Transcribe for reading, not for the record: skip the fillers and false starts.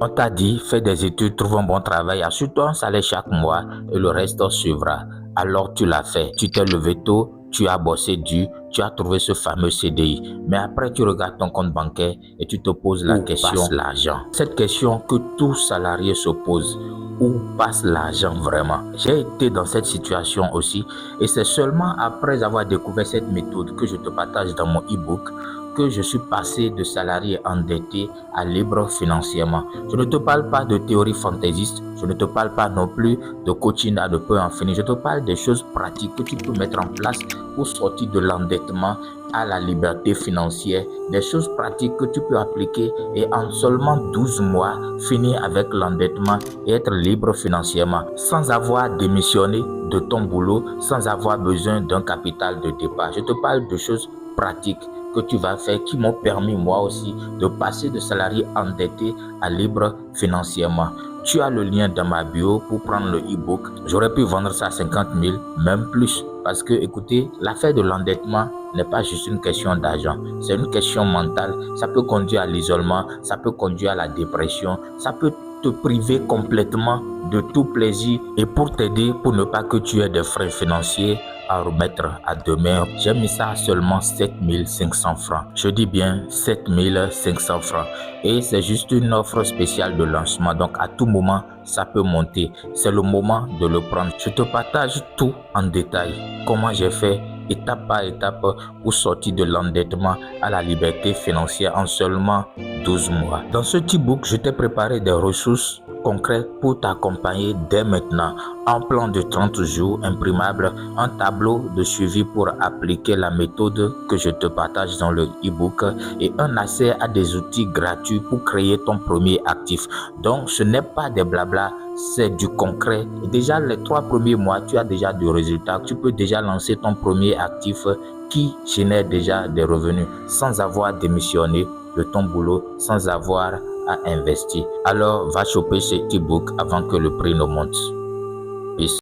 On t'a dit, fais des études, trouve un bon travail, assure-toi un salaire chaque mois et le reste suivra. Alors tu l'as fait, tu t'es levé tôt, tu as bossé dur, tu as trouvé ce fameux CDI. Mais après, tu regardes ton compte bancaire et tu te poses la question, l'argent. Cette question que tout salarié se pose, où passe l'argent vraiment? J'ai été dans cette situation aussi et c'est seulement après avoir découvert cette méthode que je te partage dans mon e-book que je suis passé de salarié endetté à libre financièrement. Je ne te parle pas de théorie fantaisiste, je ne te parle pas non plus de coaching à ne pas en finir. Je te parle des choses pratiques que tu peux mettre en place pour sortir de l'endettement à la liberté financière, des choses pratiques que tu peux appliquer et en seulement 12 mois, finir avec l'endettement et être libre financièrement sans avoir démissionné de ton boulot, sans avoir besoin d'un capital de départ. Je te parle de choses pratiques que tu vas faire qui m'ont permis moi aussi de passer de salarié endetté à libre financièrement. Tu as le lien dans ma bio pour prendre le e-book. J'aurais pu vendre ça à 50 000, même plus. Parce que, écoutez, l'affaire de l'endettement n'est pas juste une question d'argent. C'est une question mentale. Ça peut conduire à l'isolement, ça peut conduire à la dépression, ça peut te priver complètement de tout plaisir. Et pour t'aider, pour ne pas que tu aies des frais financiers à remettre à demain, j'ai mis ça à seulement 7 500 francs. Je dis bien 7 500 francs. Et c'est juste une offre spéciale de lancement. Donc à tout moment, ça peut monter. C'est le moment de le prendre. Je te partage tout en détail. Comment j'ai fait étape par étape pour sortir de l'endettement à la liberté financière en seulement 12 mois. Dans ce petit book, je t'ai préparé des ressources concrètes pour t'accompagner dès maintenant. Un plan de 30 jours imprimable, un tableau de suivi pour appliquer la méthode que je te partage dans le e-book et un accès à des outils gratuits pour créer ton premier actif. Donc, ce n'est pas des blabla, c'est du concret. Et déjà, les 3 premiers mois, tu as déjà des résultats. Tu peux déjà lancer ton premier actif qui génère déjà des revenus sans avoir démissionné de ton boulot, sans avoir à investir. Alors, va choper cet e-book avant que le prix ne monte. Peace.